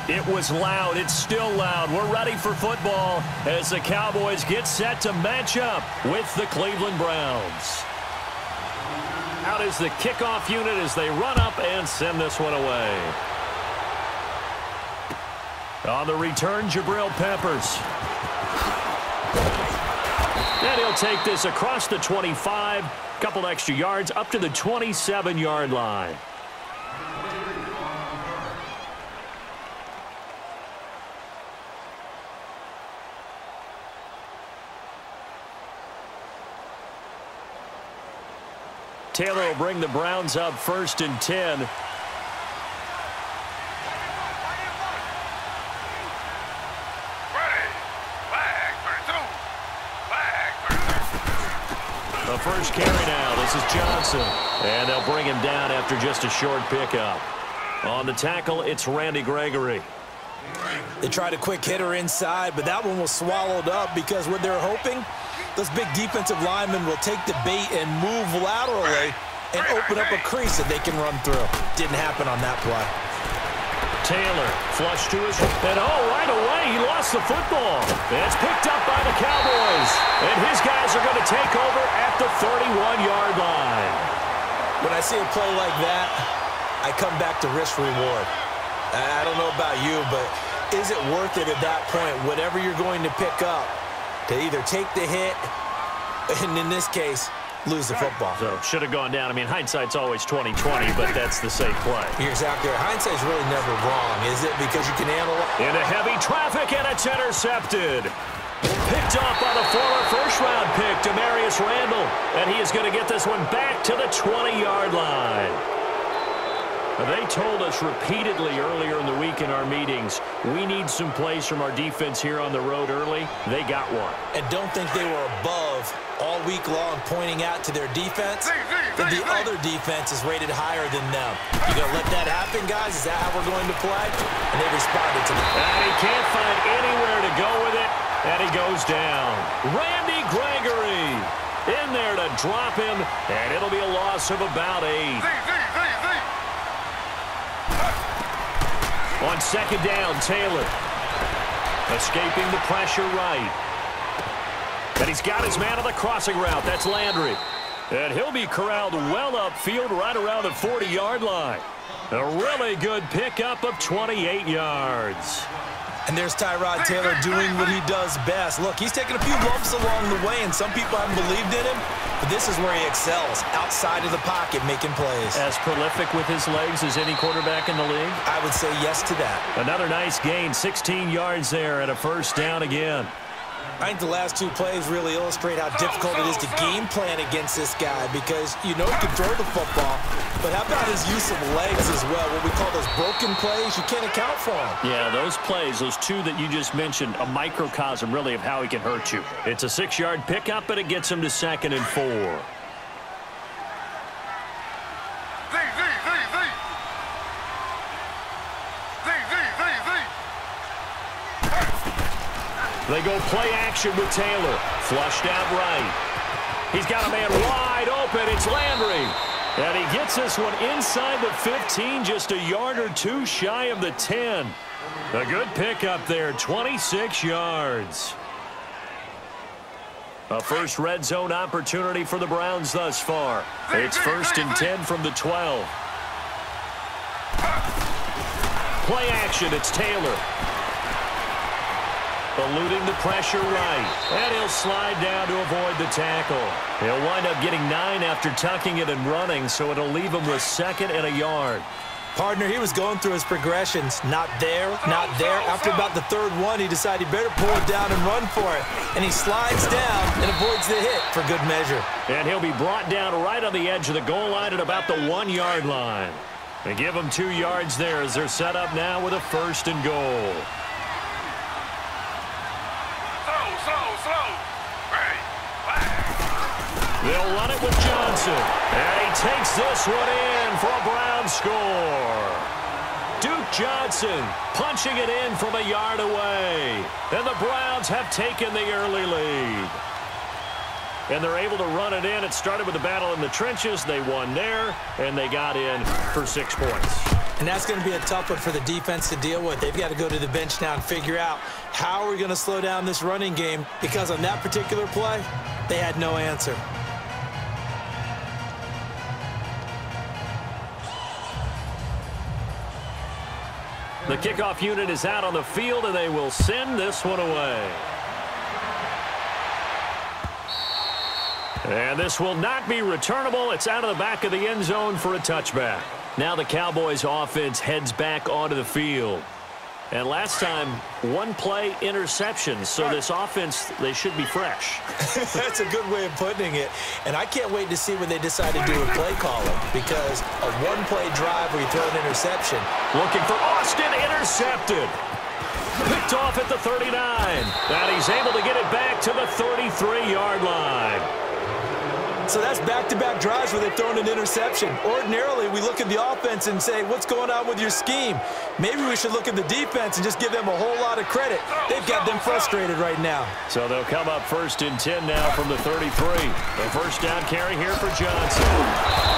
It was loud. It's still loud. We're ready for football as the Cowboys get set to match up with the Cleveland Browns. Out is the kickoff unit as they run up and send this one away. On the return, Jabril Peppers. And he'll take this across the 25, couple extra yards up to the 27-yard line. Taylor will bring the Browns up 1st and 10. The first carry now. This is Johnson. And they'll bring him down after just a short pickup. On the tackle, it's Randy Gregory. They tried a quick hitter inside, but that one was swallowed up because what they're hoping, those big defensive linemen will take the bait and move laterally and open up a crease that they can run through. Didn't happen on that play. Taylor, flush to his, and right away, he lost the football. It's picked up by the Cowboys, and his guys are going to take over at the 31-yard line. When I see a play like that, I come back to risk reward. I don't know about you, but is it worth it at that point, whatever you're going to pick up, to either take the hit, and in this case, lose the football? So, should have gone down. I mean, hindsight's always 20/20, but that's the safe play. You're exactly right. Hindsight's really never wrong, is it? Because you can analyze. Into heavy traffic, and it's intercepted. Picked off by the former first-round pick, Demarius Randall, and he is going to get this one back to the 20-yard line. They told us repeatedly earlier in the week in our meetings, we need some plays from our defense here on the road early. They got one. And don't think they were above all week long pointing out to their defense that the other defense is rated higher than them. You going to let that happen, guys? Is that how we're going to play? And they responded to that. And he can't find anywhere to go with it, and he goes down. Randy Gregory in there to drop him, and it'll be a loss of about 8. On second down, Taylor. Escaping the pressure right. And he's got his man on the crossing route. That's Landry. And he'll be corralled well upfield right around the 40-yard line. A really good pickup of 28 yards. And there's Tyrod Taylor doing what he does best. Look, he's taken a few lumps along the way, and some people haven't believed in him. But this is where he excels, outside of the pocket, making plays. As prolific with his legs as any quarterback in the league? I would say yes to that. Another nice gain, 16 yards there, and a first down again. I think the last two plays really illustrate how difficult it is to game plan against this guy because you know he can throw the football, but how about his use of legs as well? What we call those broken plays, you can't account for them. Yeah, those plays, those two that you just mentioned, a microcosm really of how he can hurt you. It's a 6-yard pickup, and it gets him to 2nd and 4. They go play action with Taylor. Flushed out right. He's got a man wide open. It's Landry. And he gets this one inside the 15, just a yard or two shy of the 10. A good pickup there, 26 yards. A first red zone opportunity for the Browns thus far. It's 1st and 10 from the 12. Play action, it's Taylor. Eluding the pressure right. And he'll slide down to avoid the tackle. He'll wind up getting 9 after tucking it and running, so it'll leave him with 2nd and a yard. Partner, he was going through his progressions. Not there, not there. After about the 3rd one, he decided he better pull it down and run for it. And he slides down and avoids the hit for good measure. And he'll be brought down right on the edge of the goal line at about the 1-yard line. They give him 2 yards there as they're set up now with a 1st and goal. They'll run it with Johnson. And he takes this one in for a Brown score. Duke Johnson punching it in from a yard away. And the Browns have taken the early lead. And they're able to run it in. It started with a battle in the trenches. They won there, and they got in for 6 points. And that's going to be a tough one for the defense to deal with. They've got to go to the bench now and figure out how are we going to slow down this running game, because on that particular play, they had no answer. The kickoff unit is out on the field, and they will send this one away. And this will not be returnable. It's out of the back of the end zone for a touchback. Now the Cowboys offense heads back onto the field. And last time, one play interception. So this offense, they should be fresh. That's a good way of putting it. And I can't wait to see when they decide to do a play calling, because a one-play drive where you throw an interception. Looking for Austin, intercepted. Picked off at the 39. And he's able to get it back to the 33-yard line. So that's back-to-back drives where they've thrown an interception. Ordinarily, we look at the offense and say, what's going on with your scheme? Maybe we should look at the defense and just give them a whole lot of credit. They've got them frustrated right now. So they'll come up 1st and 10 now from the 33. The first down carry here for Johnson.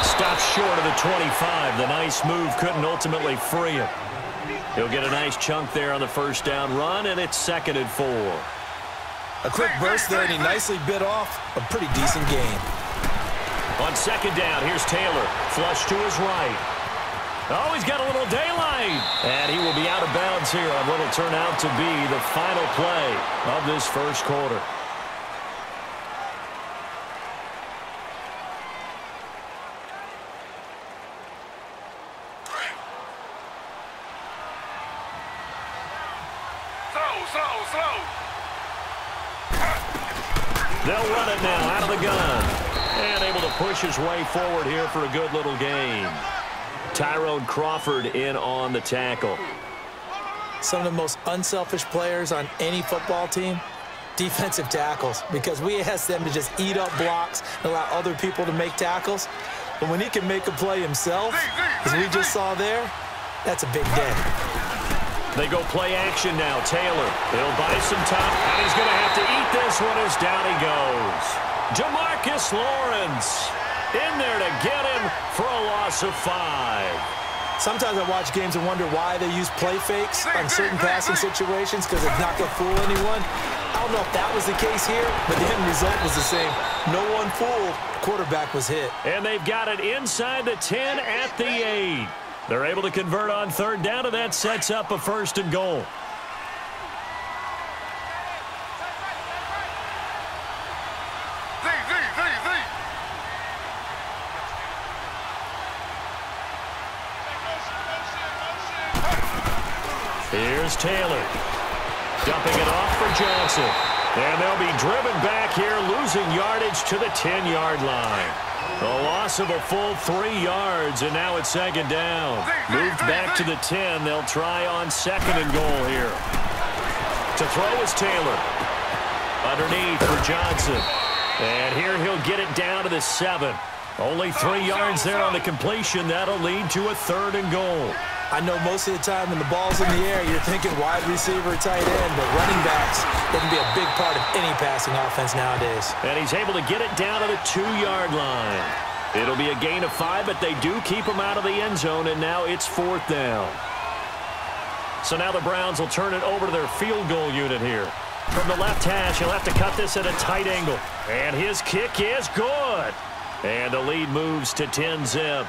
Stops short of the 25. The nice move couldn't ultimately free him. He'll get a nice chunk there on the first down run, and it's 2nd and 4. A quick burst there, and he nicely bit off a pretty decent gain. On 2nd down, here's Taylor. Flush to his right. Oh, he's got a little daylight. And he will be out of bounds here on what will turn out to be the final play of this first quarter. Slow. They'll run it now out of the gun. And able to push his way forward here for a good little gain. Tyrone Crawford in on the tackle. Some of the most unselfish players on any football team, defensive tackles, because we ask them to just eat up blocks and allow other people to make tackles. But when he can make a play himself, as we just saw there, that's a big day. They go play action now. Taylor, he'll buy some time, and he's going to have to eat this one as down he goes. Jamarcus Lawrence in there to get him for a loss of 5. Sometimes I watch games and wonder why they use play fakes on certain passing situations, because it's not going to fool anyone. I don't know if that was the case here, but the end result was the same. No one fooled. Quarterback was hit. And they've got it inside the 10 at the 8. They're able to convert on 3rd down, and that sets up a 1st and goal. Here's Taylor. Dumping it off for Johnson. And they'll be driven back here, losing yardage to the 10-yard line. A loss of a full 3 yards, and now it's 2nd down. Moved back to the 10. They'll try on 2nd and goal here. To throw is Taylor. Underneath for Johnson. And here he'll get it down to the 7. Only 3 yards there on the completion. That'll lead to a 3rd and goal. I know most of the time when the ball's in the air, you're thinking wide receiver, tight end, but running backs, they can be a big part of any passing offense nowadays. And he's able to get it down to the 2-yard line. It'll be a gain of 5, but they do keep him out of the end zone, and now it's 4th down. So now the Browns will turn it over to their field goal unit here. From the left hash, he'll have to cut this at a tight angle. And his kick is good. And the lead moves to 10-zip.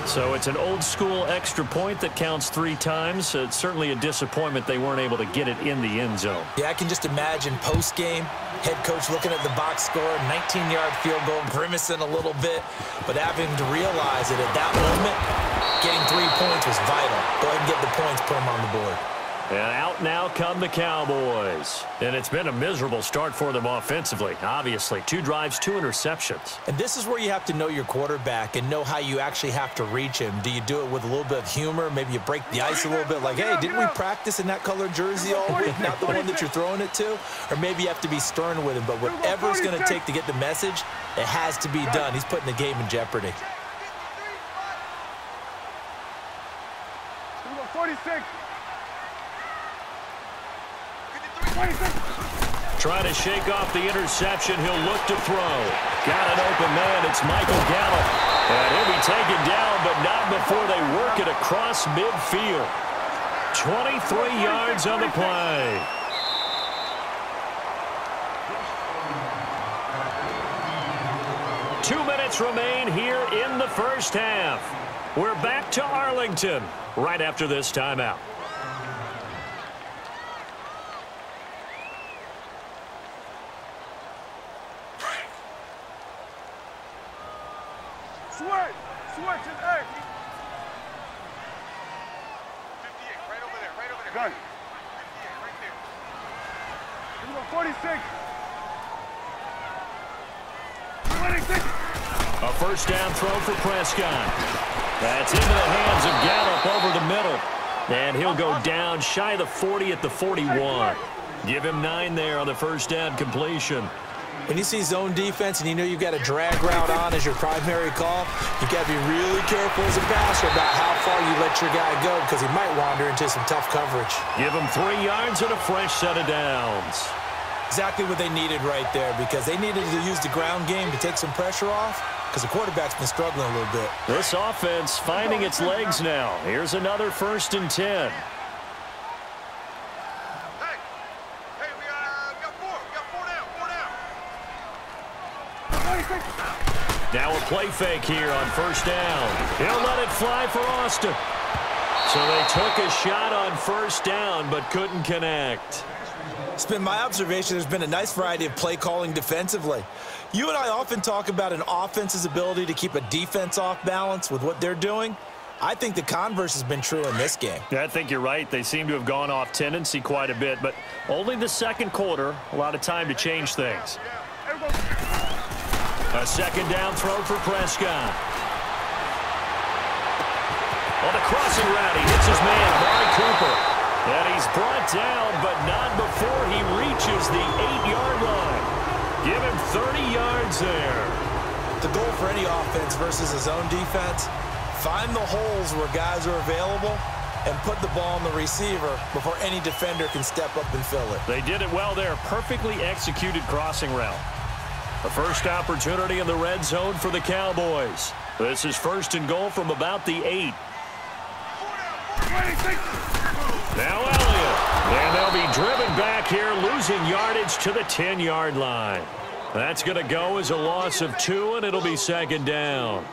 So it's an old-school extra point that counts 3 times. It's certainly a disappointment they weren't able to get it in the end zone. Yeah, I can just imagine post-game, head coach looking at the box score, 19-yard field goal, grimacing a little bit, but having to realize that at that moment, getting 3 points was vital. Go ahead and get the points, put them on the board. And out now come the Cowboys. And it's been a miserable start for them offensively, obviously. 2 drives, 2 interceptions. And this is where you have to know your quarterback and know how you actually have to reach him. Do you do it with a little bit of humor? Maybe you break the ice a little bit like, hey, didn't we practice in that colored jersey all week? Not the one that you're throwing it to? Or maybe you have to be stern with him. But whatever it's going to take to get the message, it has to be done. He's putting the game in jeopardy. 46. trying to shake off the interception. He'll look to throw. Got an open man. It's Michael Gallup. And he'll be taken down, but not before they work it across midfield. 23 yards on the play. Two minutes remain here in the first half. We're back to Arlington right after this timeout. Switch and egg. 58, right over there. Gun. 58, right there. 46. 26. A first down throw for Prescott. That's into the hands of Gallup over the middle. And he'll go down shy of the 40 at the 41. Give him 9 there on the first down completion. When you see zone defense and you know you've got a drag route on as your primary call, you've got to be really careful as a passer about how far you let your guy go because he might wander into some tough coverage. Give him 3 yards and a fresh set of downs. Exactly what they needed right there because they needed to use the ground game to take some pressure off because the quarterback's been struggling a little bit. This offense finding its legs now. Here's another 1st and 10. Now a play fake here on first down. He'll let it fly for Austin. So they took a shot on first down but couldn't connect. It's been my observation there's been a nice variety of play calling defensively. You and I often talk about an offense's ability to keep a defense off balance with what they're doing. I think the converse has been true in this game. Yeah, I think you're right. They seem to have gone off tendency quite a bit, but only the second quarter, a lot of time to change things. A second down throw for Prescott. On the crossing route, he hits his man, Amari Cooper. And he's brought down, but not before he reaches the 8-yard line. Give him 30 yards there. The goal for any offense versus a zone defense, find the holes where guys are available and put the ball on the receiver before any defender can step up and fill it. They did it well there. Perfectly executed crossing route. The first opportunity in the red zone for the Cowboys. This is 1st and goal from about the 8. Now Elliott. And they'll be driven back here, losing yardage to the 10-yard line. That's going to go as a loss of 2, and it'll be 2nd down.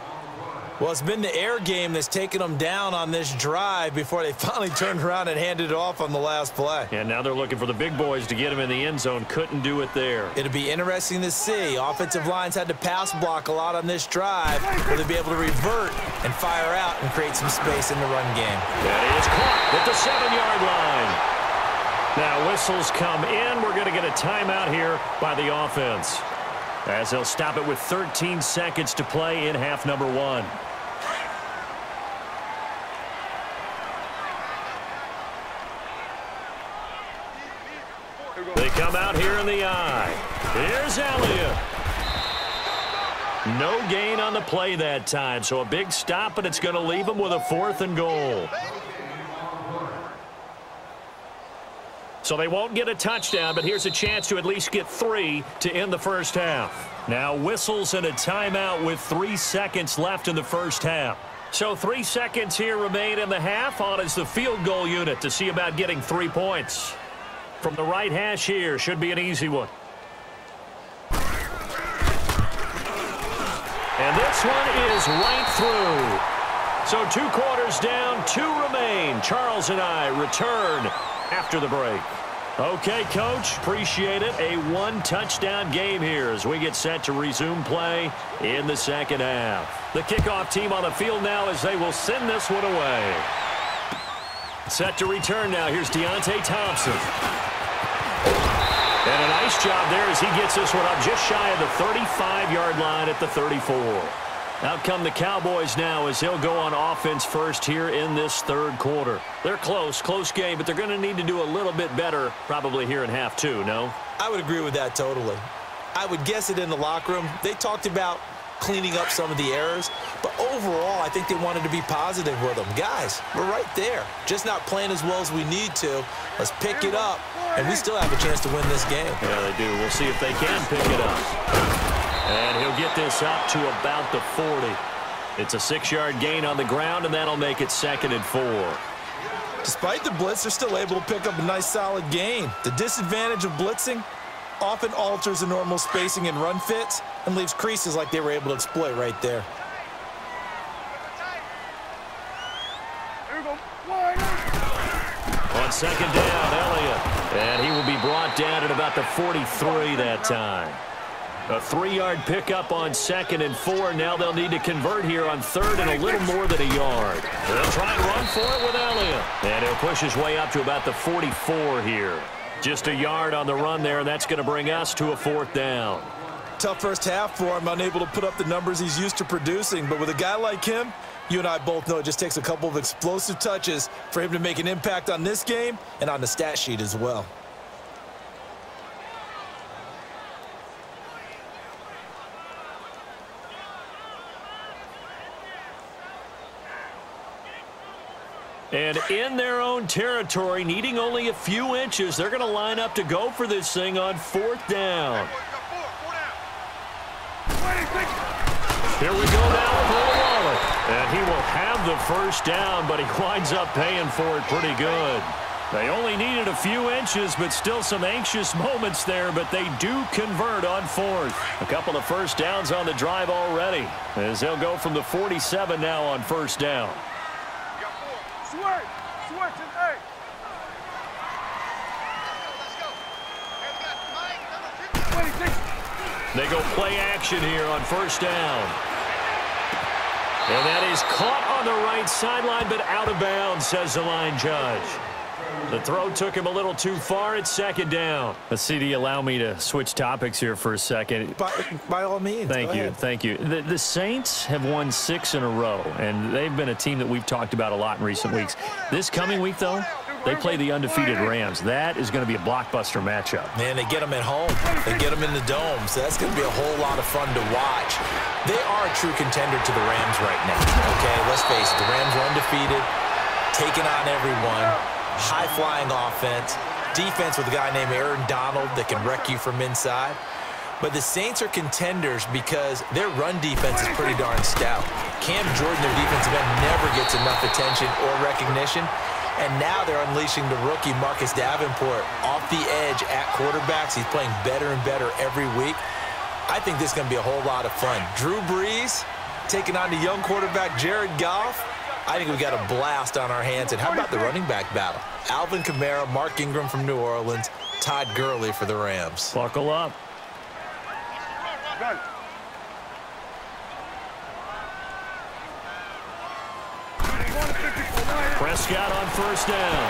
Well, it's been the air game that's taken them down on this drive before they finally turned around and handed it off on the last play. And now they're looking for the big boys to get him in the end zone. Couldn't do it there. It'll be interesting to see. Offensive lines had to pass block a lot on this drive. Will they be able to revert and fire out and create some space in the run game? That is caught at the 7-yard line. Now whistles come in. We're going to get a timeout here by the offense, as they'll stop it with 13 seconds to play in half number 1. They come out here in the eye. Here's Elliott. No gain on the play that time, so a big stop, and it's going to leave them with a 4th and goal. So they won't get a touchdown, but here's a chance to at least get 3 to end the first half. Now whistles and a timeout with 3 seconds left in the first half. So 3 seconds here remain in the half. On is the field goal unit to see about getting 3 points. From the right hash here, should be an easy one. And this one is right through. So 2 quarters down, 2 remain. Charles and I return after the break. Okay, Coach, appreciate it. A 1-touchdown game here as we get set to resume play in the second half. The kickoff team on the field now as they will send this one away. Set to return now. Here's Deontay Thompson. And a nice job there as he gets this one up just shy of the 35-yard line at the 34. Out come the Cowboys now as they'll go on offense first here in this third quarter. They're close game, but they're going to need to do a little bit better probably here in half 2, no? I would agree with that totally. I would guess it in the locker room. They talked about cleaning up some of the errors. But overall, I think they wanted to be positive with them. Guys, we're right there. Just not playing as well as we need to. Let's pick it up, and we still have a chance to win this game. Yeah, they do. We'll see if they can pick it up. And he'll get this up to about the 40. It's a 6-yard gain on the ground, and that'll make it 2nd and 4. Despite the blitz, they're still able to pick up a nice, solid gain. The disadvantage of blitzing often alters the normal spacing and run fits and leaves creases like they were able to exploit right there. On 2nd down, Elliott. And he will be brought down at about the 43 that time. A 3-yard pickup on 2nd and 4. Now they'll need to convert here on 3rd and a little more than a yard. They'll try and run for it with Elliott. And he'll push his way up to about the 44 here. Just a yard on the run there, and that's going to bring us to a 4th down. Tough first half for him, unable to put up the numbers he's used to producing. But with a guy like him, you and I both know it just takes a couple of explosive touches for him to make an impact on this game and on the stat sheet as well. And in their own territory, needing only a few inches, they're going to line up to go for this thing on 4th down. Here we go now with Waller. And he will have the first down, but he winds up paying for it pretty good. They only needed a few inches, but still some anxious moments there, but they do convert on 4th. A couple of first downs on the drive already, as they'll go from the 47 now on 1st down. Switch and 8. They go play action here on 1st down. And that is caught on the right sideline, but out of bounds, says the line judge. The throw took him a little too far. It's 2nd down. CD, allow me to switch topics here for a second. By all means. Thank you. Thank you. The Saints have won 6 in a row, and they've been a team that we've talked about a lot in recent weeks. This coming week, though, they play the undefeated Rams. That is going to be a blockbuster matchup. Man, they get them at home. They get them in the dome, so that's going to be a whole lot of fun to watch. They are a true contender to the Rams right now. Okay, let's face it. The Rams are undefeated, taking on everyone. High-flying offense, defense with a guy named Aaron Donald that can wreck you from inside. But the Saints are contenders because their run defense is pretty darn stout. Cam Jordan, their defensive end, never gets enough attention or recognition. And now they're unleashing the rookie Marcus Davenport off the edge at quarterbacks. He's playing better and better every week. I think this is going to be a whole lot of fun. Drew Brees taking on the young quarterback Jared Goff. I think we got a blast on our hands. And how about the running back battle? Alvin Kamara, Mark Ingram from New Orleans, Todd Gurley for the Rams. Buckle up. Done. Prescott on 1st down.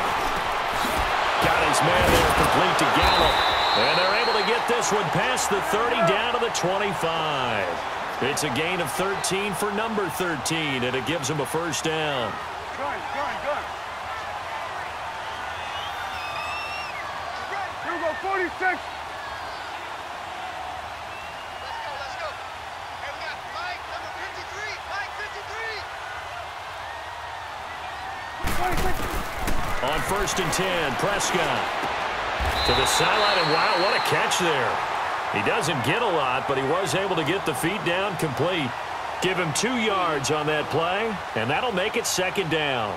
Got his man there complete to Gallup. And they're able to get this one past the 30 down to the 25. It's a gain of 13 for number 13, and it gives him a 1st down. Gun. Here we go, 46. Let's go. Hey, we got Mike, number 53. Mike, 53. On 1st and 10, Prescott to the sideline, and wow, what a catch there. He doesn't get a lot, but he was able to get the feet down complete. Give him 2 yards on that play, and that'll make it 2nd down.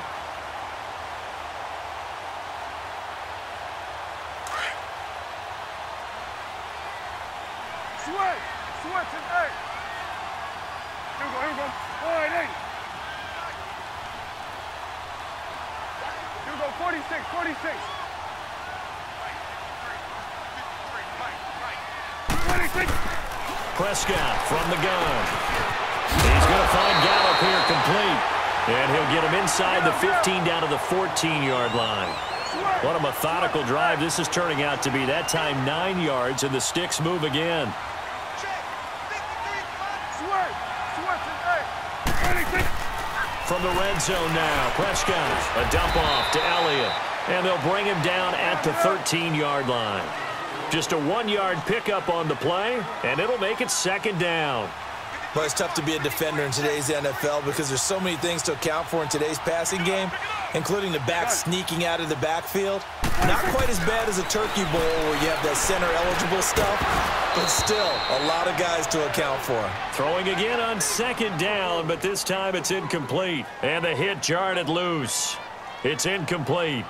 Switch and 8. Here we go. All right, 8. Here we go, 46. Prescott from the gun. He's going to find Gallup here complete. And he'll get him inside the 15 down to the 14-yard line. What a methodical drive this is turning out to be. That time 9 yards, and the sticks move again. From the red zone now, Prescott, a dump off to Elliott. And they'll bring him down at the 13-yard line. Just a 1-yard pickup on the play, and it'll make it 2nd down. Well, it's tough to be a defender in today's NFL because there's so many things to account for in today's passing game, including the back sneaking out of the backfield. Not quite as bad as a turkey bowl where you have that center-eligible stuff, but still a lot of guys to account for. Throwing again on second down, but this time it's incomplete. And the hit jarred it loose. It's incomplete.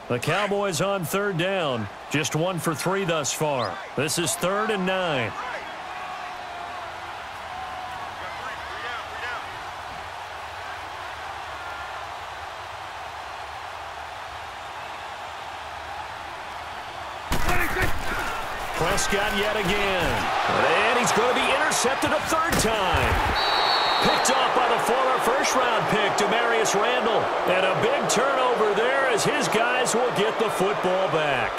The Cowboys on third down. Just 1 for 3 thus far. This is 3rd and 9. Prescott yet again. And he's going to be intercepted a third time. Picked off by the former first-round pick, Demarius Randall. And a big turnover there as his guys will get the football back.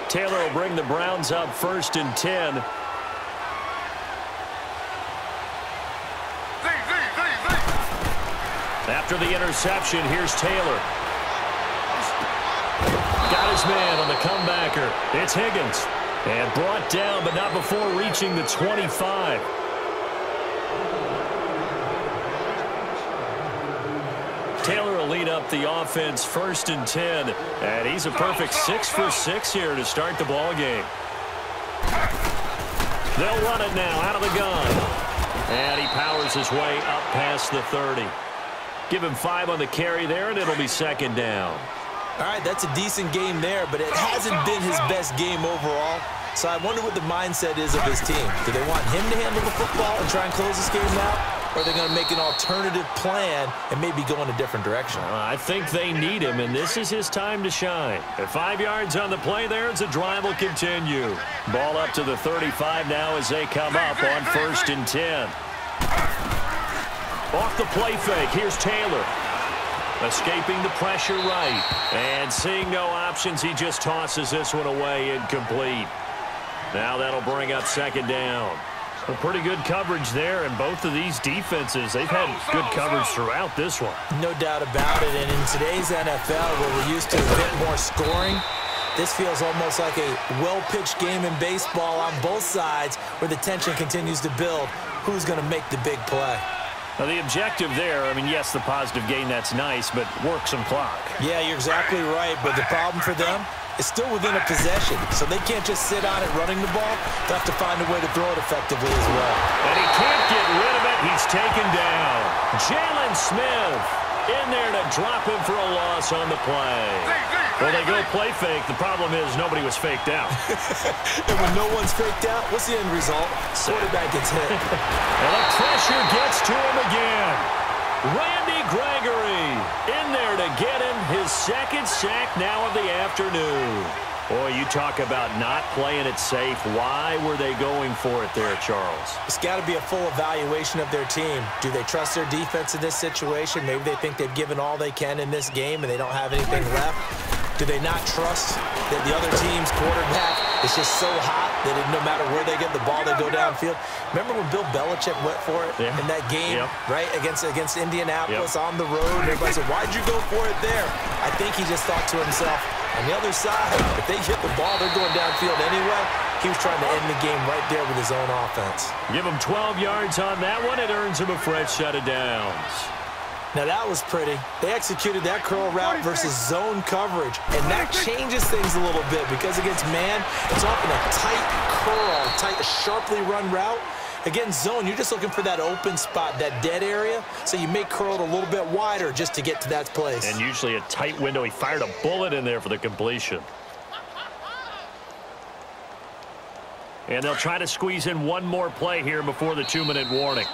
Taylor will bring the Browns up 1st and 10. After the interception, here's Taylor. Got his man on the comebacker. It's Higgins. And brought down, but not before reaching the 25. Taylor will lead up the offense 1st and 10. And he's a perfect 6 for 6 here to start the ball game. They'll run it now out of the gun. And he powers his way up past the 30. Give him 5 on the carry there, and it'll be 2nd down. All right, that's a decent game there, but it hasn't been his best game overall. So I wonder what the mindset is of his team. Do they want him to handle the football and try and close this game out? Or are they going to make an alternative plan and maybe go in a different direction? I think they need him, and this is his time to shine. At 5 yards on the play there, the drive will continue. Ball up to the 35 now as they come up on 1st and 10. Off the play fake, here's Taylor. Escaping the pressure right. And seeing no options, he just tosses this one away, incomplete. Now that'll bring up 2nd down. A pretty good coverage there, and both of these defenses, they've had good coverage throughout this one. No doubt about it, and in today's NFL, where we're used to a bit more scoring, this feels almost like a well-pitched game in baseball on both sides where the tension continues to build. Who's going to make the big play? Now, the objective there, I mean, yes, the positive gain, that's nice, but work some clock. Yeah, you're exactly right, but the problem for them is still within a possession, so they can't just sit on it running the ball. They have to find a way to throw it effectively as well. And he can't get rid of it. He's taken down. Jalen Smith in there to drop him for a loss on the play. Well, they go play fake. The problem is nobody was faked out. And when no one's faked out, what's the end result? Quarterback gets hit. And the pressure gets to him again. Randy Gregory in there to get him his 2nd sack now of the afternoon. Boy, you talk about not playing it safe. Why were they going for it there, Charles? It's got to be a full evaluation of their team. Do they trust their defense in this situation? Maybe they think they've given all they can in this game and they don't have anything left. Do they not trust that the other team's quarterback is just so hot that no matter where they get the ball, they go downfield? Remember when Bill Belichick went for it in that game, right, against Indianapolis on the road? And everybody said, why'd you go for it there? I think he just thought to himself, on the other side, if they hit the ball, they're going downfield anyway. He was trying to end the game right there with his own offense. Give him 12 yards on that one. It earns him a fresh set of downs. Now, that was pretty. They executed that curl route versus zone coverage, and that changes things a little bit because against man, it's often a tight curl, tight, sharply run route. Against zone, you're just looking for that open spot, that dead area, so you may curl it a little bit wider just to get to that place. And usually a tight window. He fired a bullet in there for the completion. And they'll try to squeeze in one more play here before the 2-minute warning.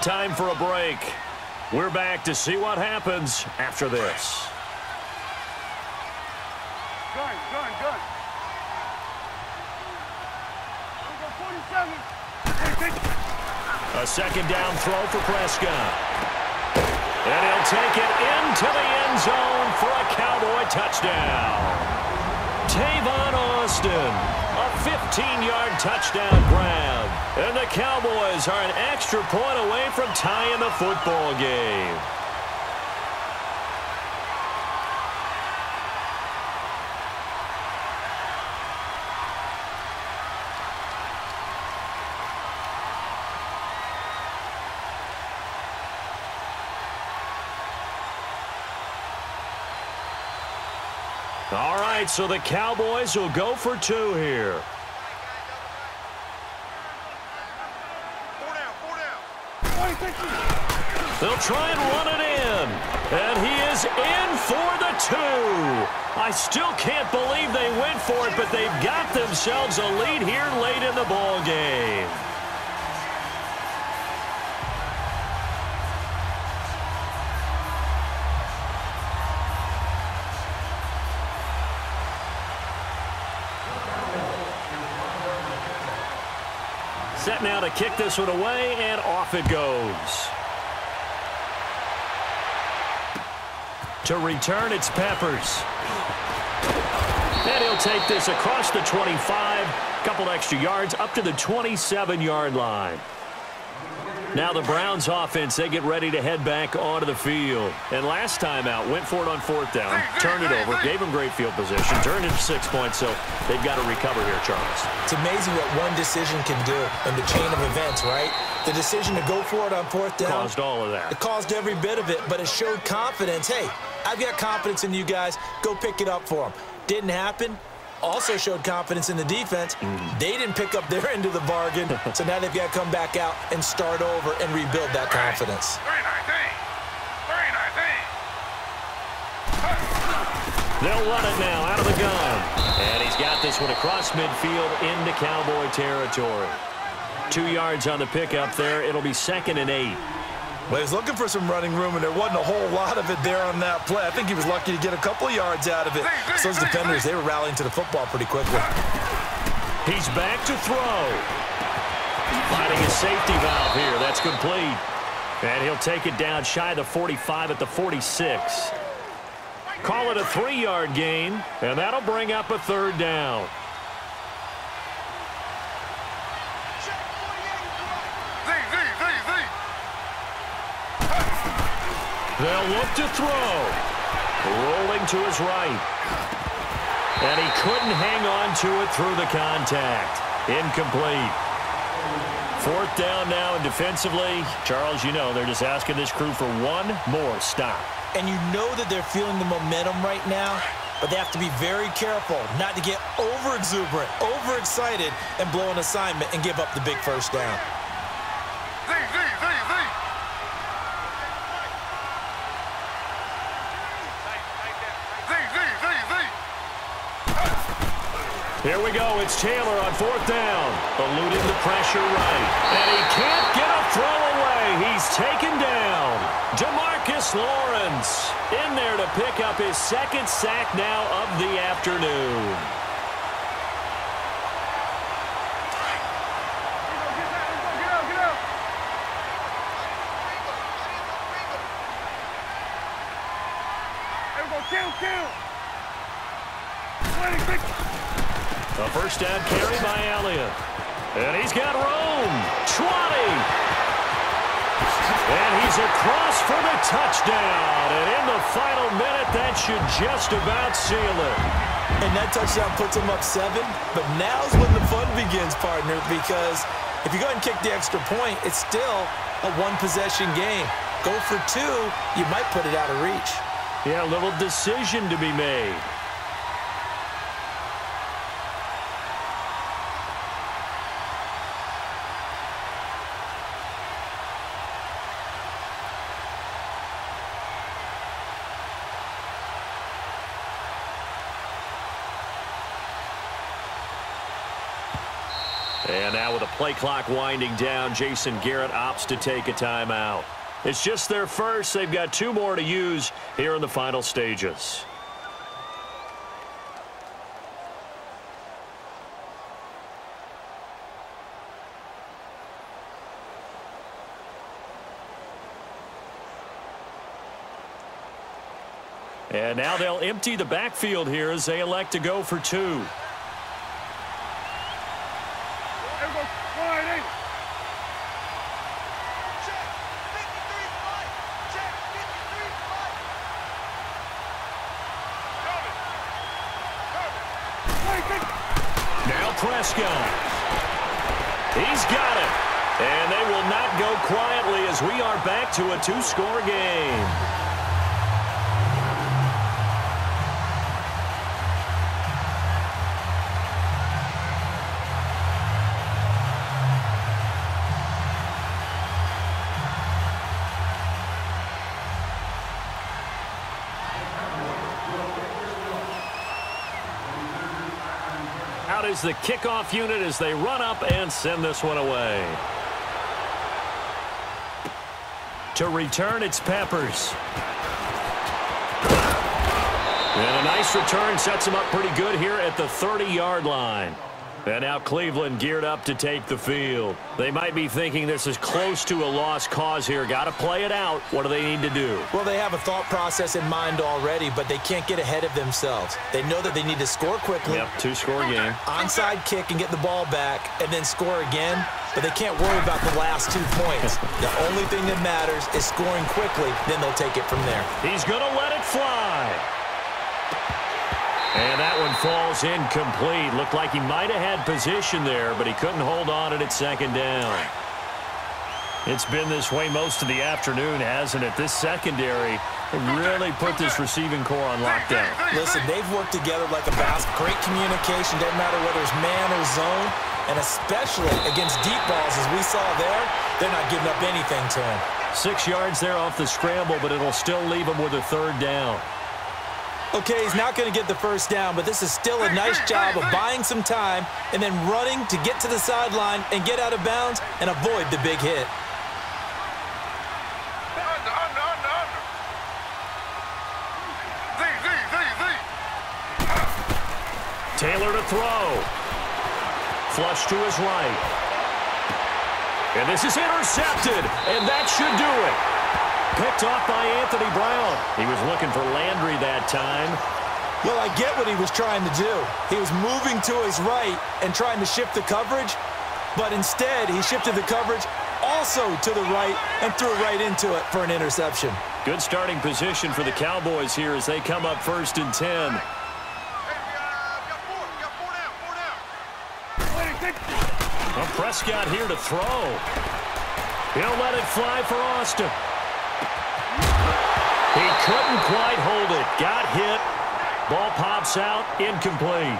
Time for a break. We're back to see what happens after this. Gun. A 2nd down throw for Prescott. And he'll take it into the end zone for a Cowboy touchdown. Tavon Austin, a 15-yard touchdown grab. And the Cowboys are an extra point away from tying the football game. All right, so the Cowboys will go for 2 here. They'll try and run it in. And he is in for the 2. I still can't believe they went for it, but they've got themselves a lead here late in the ball game. Set now to kick this one away, and off it goes. To return, it's Peppers. And he'll take this across the 25, couple extra yards up to the 27-yard line. Now the Browns offense, they get ready to head back onto the field. And last time out, went for it on 4th down, turned it over, gave them great field position, turned it to 6 points, so they've got to recover here, Charles. It's amazing what one decision can do in the chain of events, right? The decision to go for it on 4th down. Caused all of that. It caused every bit of it, but it showed confidence. Hey, I've got confidence in you guys. Go pick it up for them. Didn't happen. Also showed confidence in the defense. They didn't pick up their end of the bargain, so now they've got to come back out and start over and rebuild that confidence. They'll run it now out of the gun. And he's got this one across midfield into Cowboy territory. 2 yards on the pickup there. It'll be 2nd and 8. Well, he was looking for some running room, and there wasn't a whole lot of it there on that play. I think he was lucky to get a couple of yards out of it. So those defenders, they were rallying to the football pretty quickly. He's back to throw. Finding his safety valve here. That's complete. And he'll take it down shy of the 45 at the 46. Call it a 3-yard gain, and that'll bring up a 3rd down. They'll look to throw. Rolling to his right. And he couldn't hang on to it through the contact. Incomplete. 4th down now, and defensively, Charles, you know, they're just asking this crew for one more stop. And you know that they're feeling the momentum right now, but they have to be very careful not to get over-exuberant, overexcited, and blow an assignment and give up the big 1st down. Here we go. It's Taylor on 4th down. Eluding the pressure right. And he can't get a throw away. He's taken down. DeMarcus Lawrence in there to pick up his 2nd sack now of the afternoon. A 1st down carry by Elliott. And he's got room. 20. And he's across for the touchdown. And in the final minute, that should just about seal it. And that touchdown puts him up 7. But now's when the fun begins, partner, because if you go ahead and kick the extra point, it's still a 1-possession game. Go for 2, you might put it out of reach. Yeah, a little decision to be made. And now with the play clock winding down, Jason Garrett opts to take a timeout. It's just their first. They've got 2 more to use here in the final stages. And now they'll empty the backfield here as they elect to go for 2. Prescott. He's got it. And they will not go quietly as we are back to a 2-score game. Out is the kickoff unit as they run up and send this one away. To return, it's Peppers. And a nice return sets him up pretty good here at the 30-yard line. And now Cleveland geared up to take the field. They might be thinking this is close to a lost cause here. Got to play it out. What do they need to do? Well, they have a thought process in mind already, but they can't get ahead of themselves. They know that they need to score quickly. Yep, 2-score game. Onside kick and get the ball back and then score again, but they can't worry about the last 2 points. The only thing that matters is scoring quickly, then they'll take it from there. He's going to let it fly. And that one falls incomplete. Looked like he might have had position there, but he couldn't hold on at second down. It's been this way most of the afternoon, hasn't it? This secondary really put this receiving core on lockdown. Listen, they've worked together like a basket. Great communication, doesn't matter whether it's man or zone, and especially against deep balls, as we saw there, they're not giving up anything to him. 6 yards there off the scramble, but it'll still leave him with a 3rd down. Okay, he's not going to get the 1st down, but this is still a nice job of buying some time and then running to get to the sideline and get out of bounds and avoid the big hit. Taylor to throw. Flush to his right. And this is intercepted, and that should do it. Picked off by Anthony Brown. He was looking for Landry that time. Well, I get what he was trying to do. He was moving to his right and trying to shift the coverage, but instead he shifted the coverage also to the right and threw right into it for an interception. Good starting position for the Cowboys here as they come up 1st and 10. Well, Prescott here to throw. He'll let it fly for Austin. He couldn't quite hold it. Got hit. Ball pops out. Incomplete.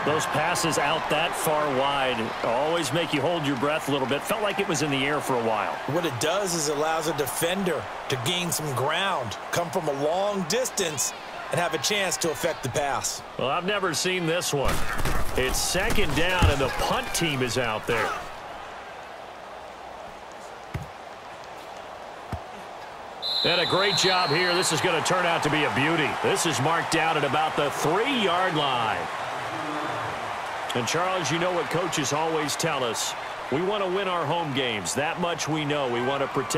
Those passes out that far wide always make you hold your breath a little bit. Felt like it was in the air for a while. What it does is it allows a defender to gain some ground, come from a long distance, and have a chance to affect the pass. Well, I've never seen this one. It's 2nd down, and the punt team is out there. And a great job here. This is going to turn out to be a beauty. This is marked down at about the 3-yard line. And, Charles, you know what coaches always tell us. We want to win our home games. That much we know. We want to protect.